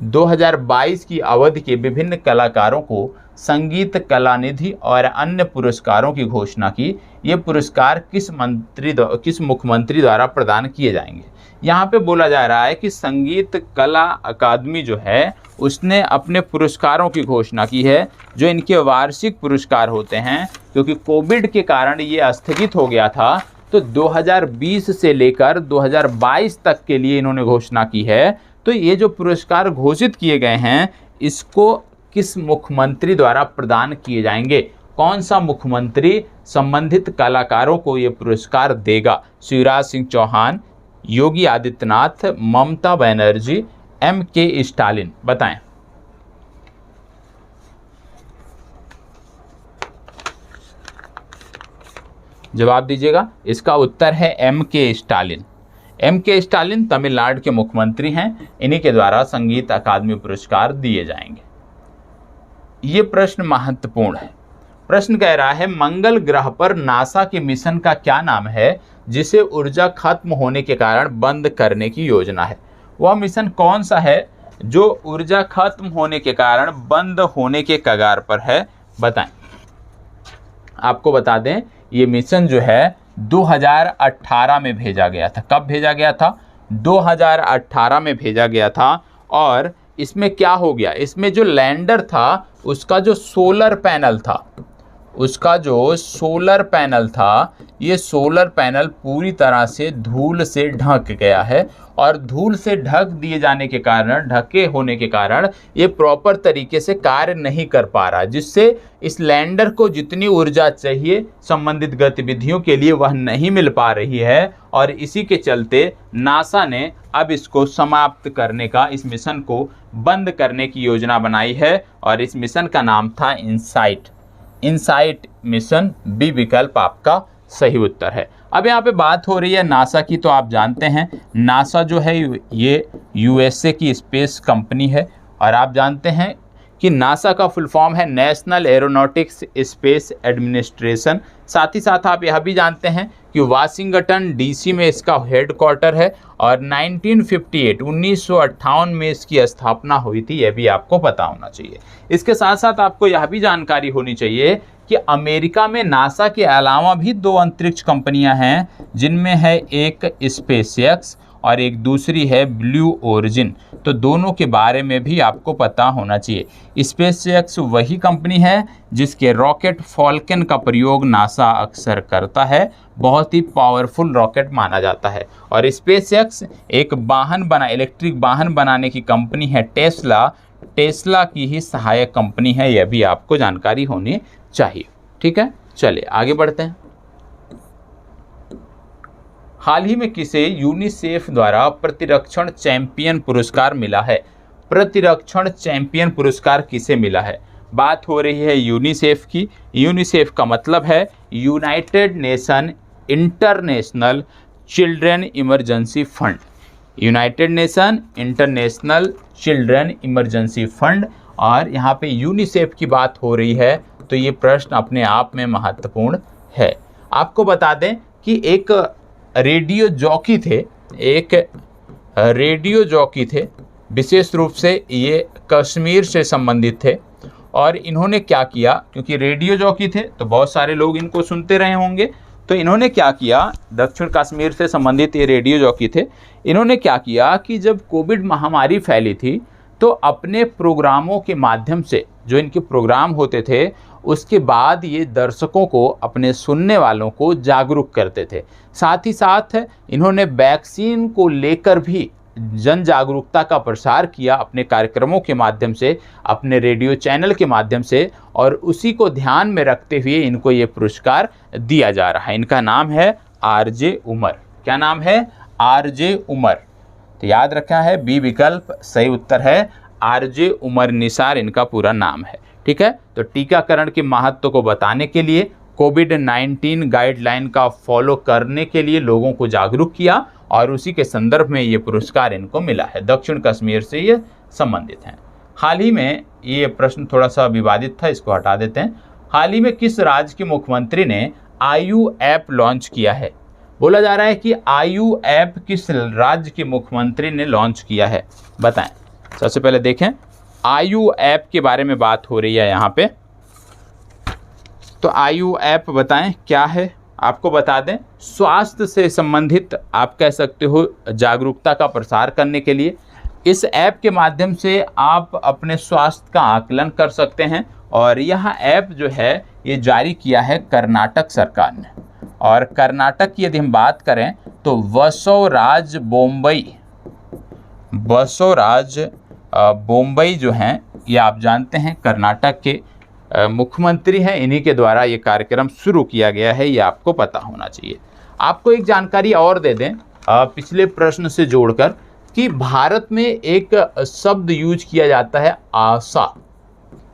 S1: 2022 की अवधि के विभिन्न कलाकारों को संगीत कलानिधि और अन्य पुरस्कारों की घोषणा की। ये पुरस्कार किस मुख्यमंत्री द्वारा प्रदान किए जाएंगे। यहाँ पे बोला जा रहा है कि संगीत कला अकादमी जो है उसने अपने पुरस्कारों की घोषणा की है, जो इनके वार्षिक पुरस्कार होते हैं। क्योंकि कोविड के कारण ये स्थगित हो गया था, तो 2020 से लेकर 2022 तक के लिए इन्होंने घोषणा की है। तो ये जो पुरस्कार घोषित किए गए हैं, इसको किस मुख्यमंत्री द्वारा प्रदान किए जाएंगे। कौन सा मुख्यमंत्री संबंधित कलाकारों को ये पुरस्कार देगा। Shivraj Singh Chauhan, Yogi Adityanath, Mamata Banerjee, MK Stalin. बताएं। जवाब दीजिएगा। इसका उत्तर है MK Stalin. MK Stalin Tamil Nadu के मुख्यमंत्री हैं। इन्हीं के द्वारा संगीत अकादमी पुरस्कार दिए जाएंगे। ये प्रश्न महत्वपूर्ण है। प्रश्न कह रहा है मंगल ग्रह पर नासा के मिशन का क्या नाम है जिसे ऊर्जा खत्म होने के कारण बंद करने की योजना है। वह मिशन कौन सा है जो ऊर्जा खत्म होने के कारण बंद होने के कगार पर है। बताएं। आपको बता दें, ये मिशन जो है 2018 में भेजा गया था। कब भेजा गया था? 2018 में भेजा गया था। और इसमें क्या हो गया, इसमें जो लैंडर था उसका जो सोलर पैनल था, ये सोलर पैनल पूरी तरह से धूल से ढक गया है। और धूल से ढके होने के कारण ये प्रॉपर तरीके से कार्य नहीं कर पा रहा, जिससे इस लैंडर को जितनी ऊर्जा चाहिए संबंधित गतिविधियों के लिए वह नहीं मिल पा रही है। और इसी के चलते नासा ने अब इसको समाप्त करने का, इस मिशन को बंद करने की योजना बनाई है। और इस मिशन का नाम था इनसाइट मिशन। बी विकल्प आपका सही उत्तर है। अब यहाँ पे बात हो रही है नासा की, तो आप जानते हैं नासा जो है ये USA की स्पेस कंपनी है। और आप जानते हैं कि नासा का फुल फॉर्म है नेशनल एरोनॉटिक्स स्पेस एडमिनिस्ट्रेशन। साथ ही साथ आप यह भी जानते हैं कि वाशिंगटन DC में इसका हेडक्वार्टर है। और 1958 में इसकी स्थापना हुई थी, यह भी आपको पता होना चाहिए। इसके साथ साथ आपको यह भी जानकारी होनी चाहिए कि अमेरिका में नासा के अलावा भी 2 अंतरिक्ष कंपनियां हैं, जिनमें है एक स्पेसएक्स और एक दूसरी है ब्लू ओरिजिन। तो दोनों के बारे में भी आपको पता होना चाहिए। स्पेसएक्स वही कंपनी है जिसके रॉकेट फॉल्कन का प्रयोग नासा अक्सर करता है। बहुत ही पावरफुल रॉकेट माना जाता है। और स्पेसएक्स एक इलेक्ट्रिक वाहन बनाने की कंपनी है टेस्ला की ही सहायक कंपनी है। यह भी आपको जानकारी होनी चाहिए। ठीक है, चलिए आगे बढ़ते हैं। हाल ही में किसे यूनिसेफ द्वारा प्रतिरक्षण चैंपियन पुरस्कार मिला है। प्रतिरक्षण चैंपियन पुरस्कार किसे मिला है? बात हो रही है यूनिसेफ की। यूनिसेफ का मतलब है United nation international children emergency fund. United nation international children emergency fund. और यहाँ पे यूनिसेफ की बात हो रही है, तो ये प्रश्न अपने आप में महत्वपूर्ण है। आपको बता दें कि एक रेडियो जॉकी थे, विशेष रूप से ये कश्मीर से संबंधित थे। और इन्होंने क्या किया, क्योंकि रेडियो जॉकी थे तो बहुत सारे लोग इनको सुनते रहे होंगे, तो इन्होंने क्या किया, दक्षिण कश्मीर से संबंधित ये रेडियो जॉकी थे। इन्होंने क्या किया कि जब कोविड महामारी फैली थी, तो अपने प्रोग्रामों के माध्यम से, जो इनके प्रोग्राम होते थे, उसके बाद ये दर्शकों को, अपने सुनने वालों को जागरूक करते थे। साथ ही साथ इन्होंने वैक्सीन को लेकर भी जन जागरूकता का प्रसार किया अपने कार्यक्रमों के माध्यम से, अपने रेडियो चैनल के माध्यम से। और उसी को ध्यान में रखते हुए इनको ये पुरस्कार दिया जा रहा है। इनका नाम है RJ उमर। क्या नाम है? RJ उमर। तो याद रखा है, बी विकल्प सही उत्तर है। RJ उमर निसार इनका पूरा नाम है। ठीक है, तो टीकाकरण के महत्व को बताने के लिए कोविड-19 गाइडलाइन का फॉलो करने के लिए लोगों को जागरूक किया और उसी के संदर्भ में ये पुरस्कार इनको मिला है। दक्षिण कश्मीर से ये संबंधित हैं। हाल ही में ये प्रश्न थोड़ा सा विवादित था, इसको हटा देते हैं। हाल ही में किस राज्य के मुख्यमंत्री ने आयु ऐप लॉन्च किया है? बोला जा रहा है कि आयु ऐप किस राज्य के मुख्यमंत्री ने लॉन्च किया है, बताएं। सबसे पहले देखें, आयु ऐप के बारे में बात हो रही है यहाँ पे। तो आयु ऐप बताएं क्या है, आपको बता दें, स्वास्थ्य से संबंधित आप कह सकते हो जागरूकता का प्रसार करने के लिए इस ऐप के माध्यम से आप अपने स्वास्थ्य का आकलन कर सकते हैं। और यह ऐप जो है ये जारी किया है कर्नाटक सरकार ने। और कर्नाटक की यदि हम बात करें तो बसवराज बोम्मई जो हैं, ये आप जानते हैं कर्नाटक के मुख्यमंत्री हैं। इन्हीं के द्वारा ये कार्यक्रम शुरू किया गया है, ये आपको पता होना चाहिए। आपको एक जानकारी और दे दें पिछले प्रश्न से जोड़कर कि भारत में एक शब्द यूज किया जाता है आशा,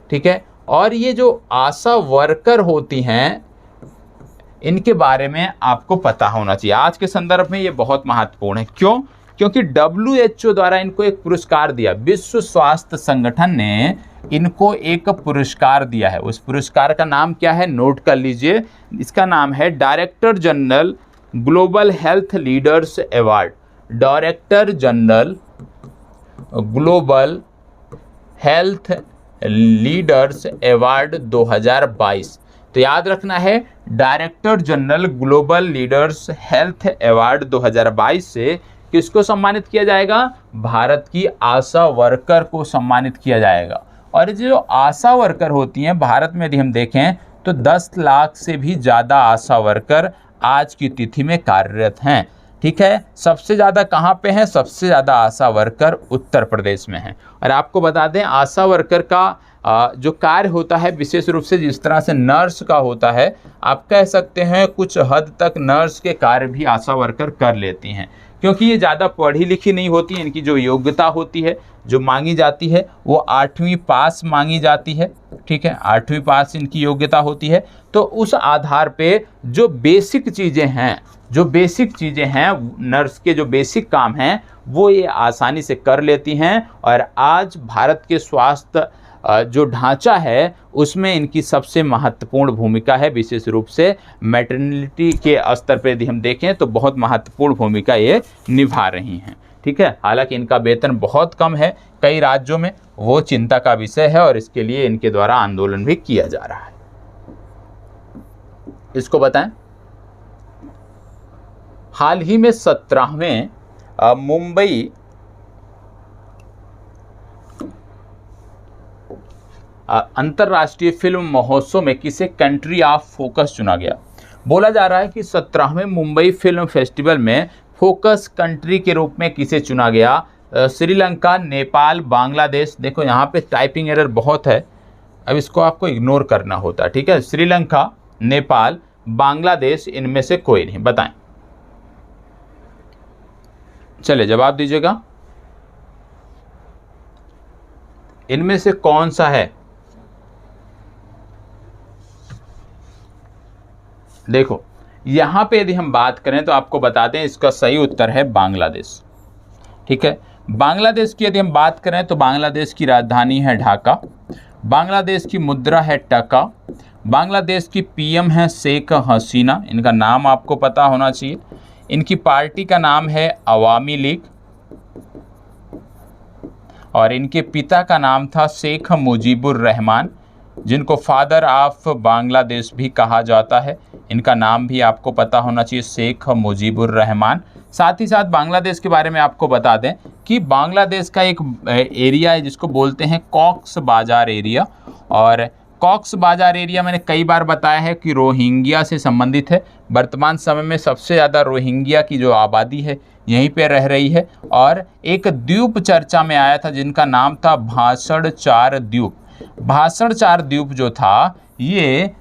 S1: ठीक है। और ये जो आशा वर्कर होती हैं इनके बारे में आपको पता होना चाहिए। आज के संदर्भ में ये बहुत महत्वपूर्ण है। क्यों? क्योंकि WHO द्वारा इनको एक पुरस्कार दिया, विश्व स्वास्थ्य संगठन ने इनको एक पुरस्कार दिया है। उस पुरस्कार का नाम क्या है, नोट कर लीजिए। इसका नाम है director general global health leaders award. Director general global health leaders award 2022। तो याद रखना है, director general global leaders health award 2022 से किसको सम्मानित किया जाएगा? भारत की आशा वर्कर को सम्मानित किया जाएगा। और जो आशा वर्कर होती हैं भारत में यदि हम देखें तो 10 लाख से भी ज़्यादा आशा वर्कर आज की तिथि में कार्यरत हैं, ठीक है। सबसे ज़्यादा कहाँ पे हैं? सबसे ज़्यादा आशा वर्कर उत्तर प्रदेश में हैं। और आपको बता दें, आशा वर्कर का जो कार्य होता है विशेष रूप से जिस तरह से नर्स का होता है, आप कह सकते हैं कुछ हद तक नर्स के कार्य भी आशा वर्कर कर लेती हैं, क्योंकि ये ज़्यादा पढ़ी लिखी नहीं होती। इनकी जो योग्यता होती है जो मांगी जाती है वो 8वीं पास मांगी जाती है, ठीक है। 8वीं पास इनकी योग्यता होती है। तो उस आधार पे जो बेसिक चीज़ें हैं नर्स के जो बेसिक काम हैं वो ये आसानी से कर लेती हैं। और आज भारत के स्वास्थ्य जो ढांचा है उसमें इनकी सबसे महत्वपूर्ण भूमिका है। विशेष रूप से मैटरनिटी के स्तर पर यदि हम देखें तो बहुत महत्वपूर्ण भूमिका ये निभा रही हैं, ठीक है। हालांकि इनका वेतन बहुत कम है कई राज्यों में, वो चिंता का विषय है और इसके लिए इनके द्वारा आंदोलन भी किया जा रहा है। इसको बताएं, हाल ही में 17वें मुंबई अंतर्राष्ट्रीय फिल्म महोत्सव में किसे कंट्री ऑफ फोकस चुना गया? बोला जा रहा है कि 17वें मुंबई फिल्म फेस्टिवल में फोकस कंट्री के रूप में किसे चुना गया? श्रीलंका, नेपाल, बांग्लादेश। देखो यहाँ पे टाइपिंग एरर बहुत है, अब इसको आपको इग्नोर करना होता है, ठीक है। श्रीलंका, नेपाल, बांग्लादेश, इनमें से कोई नहीं, बताएं। चलिए जवाब दीजिएगा, इनमें से कौन सा है? देखो यहाँ पे यदि हम बात करें तो आपको बता दें इसका सही उत्तर है बांग्लादेश, ठीक है। बांग्लादेश की यदि हम बात करें तो बांग्लादेश की राजधानी है ढाका, बांग्लादेश की मुद्रा है टका, बांग्लादेश की पीएम है शेख हसीना, इनका नाम आपको पता होना चाहिए। इनकी पार्टी का नाम है अवामी लीग और इनके पिता का नाम था शेख मुजीबुर रहमान, जिनको फादर ऑफ बांग्लादेश भी कहा जाता है। इनका नाम भी आपको पता होना चाहिए, शेख मुजीबुर रहमान। साथ ही साथ बांग्लादेश के बारे में आपको बता दें कि बांग्लादेश का एक एरिया है जिसको बोलते हैं कॉक्स बाजार एरिया। और कॉक्स बाजार एरिया मैंने कई बार बताया है कि रोहिंग्या से संबंधित है। वर्तमान समय में सबसे ज़्यादा रोहिंग्या की जो आबादी है यहीं पे रह रही है। और एक द्वीप चर्चा में आया था जिनका नाम था भाषण 4 द्वीप। भाषण 4 द्वीप जो था ये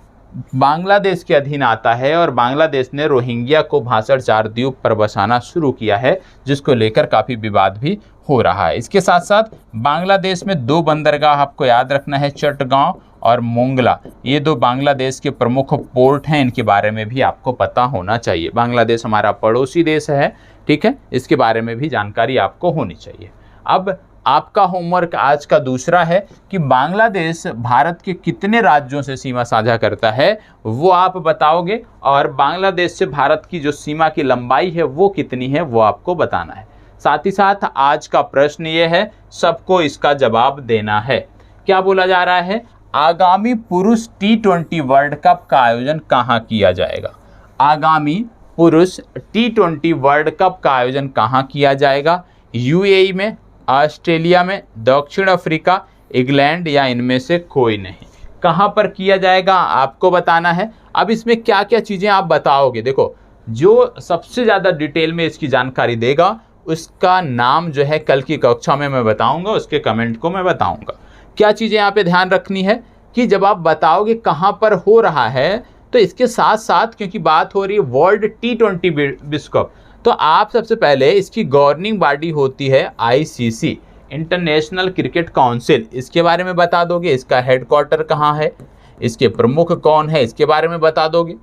S1: बांग्लादेश के अधीन आता है और बांग्लादेश ने रोहिंग्या को भाषण 4 द्वीप पर बसाना शुरू किया है, जिसको लेकर काफ़ी विवाद भी हो रहा है। इसके साथ साथ बांग्लादेश में 2 बंदरगाह आपको याद रखना है, चटगांव और मोंगला। ये 2 बांग्लादेश के प्रमुख पोर्ट हैं, इनके बारे में भी आपको पता होना चाहिए। बांग्लादेश हमारा पड़ोसी देश है, ठीक है, इसके बारे में भी जानकारी आपको होनी चाहिए। अब आपका होमवर्क आज का दूसरा है कि बांग्लादेश भारत के कितने राज्यों से सीमा साझा करता है वो आप बताओगे, और बांग्लादेश से भारत की जो सीमा की लंबाई है वो कितनी है वो आपको बताना है। साथ ही साथ आज का प्रश्न ये है, सबको इसका जवाब देना है। क्या बोला जा रहा है? आगामी पुरुष T20 वर्ल्ड कप का आयोजन कहाँ किया जाएगा? आगामी पुरुष T20 वर्ल्ड कप का आयोजन कहाँ किया जाएगा? UAE में, ऑस्ट्रेलिया में, दक्षिण अफ्रीका, इंग्लैंड या इनमें से कोई नहीं। कहाँ पर किया जाएगा आपको बताना है। अब इसमें क्या क्या चीज़ें आप बताओगे, देखो जो सबसे ज़्यादा डिटेल में इसकी जानकारी देगा उसका नाम जो है कल की कक्षा में मैं बताऊंगा, उसके कमेंट को मैं बताऊंगा। क्या चीज़ें यहाँ पे ध्यान रखनी है कि जब आप बताओगे कहाँ पर हो रहा है, तो इसके साथ साथ क्योंकि बात हो रही है वर्ल्ड T20 विश्व कप, तो आप सबसे पहले इसकी गवर्निंग बॉडी होती है ICC, इंटरनेशनल क्रिकेट काउंसिल, इसके बारे में बता दोगे। इसका हेडक्वार्टर कहाँ है, इसके प्रमुख कौन है, इसके बारे में बता दोगे।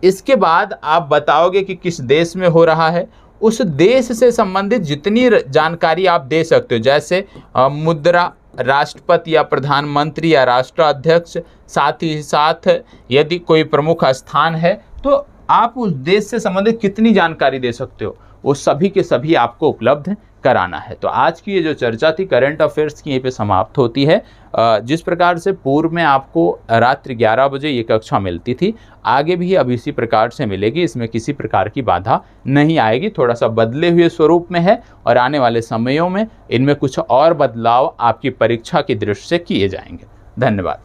S1: इसके बाद आप बताओगे कि किस देश में हो रहा है, उस देश से संबंधित जितनी जानकारी आप दे सकते हो, जैसे मुद्रा, राष्ट्रपति या प्रधानमंत्री या राष्ट्राध्यक्ष, साथ ही साथ यदि कोई प्रमुख स्थान है तो आप उस देश से संबंधित कितनी जानकारी दे सकते हो, वो सभी के सभी आपको उपलब्ध कराना है। तो आज की ये जो चर्चा थी करंट अफेयर्स की, यहीं पे समाप्त होती है। जिस प्रकार से पूर्व में आपको रात्रि 11 बजे ये कक्षा मिलती थी, आगे भी अब इसी प्रकार से मिलेगी, इसमें किसी प्रकार की बाधा नहीं आएगी। थोड़ा सा बदले हुए स्वरूप में है और आने वाले समयों में इनमें कुछ और बदलाव आपकी परीक्षा की दृष्टि से किए जाएंगे। धन्यवाद।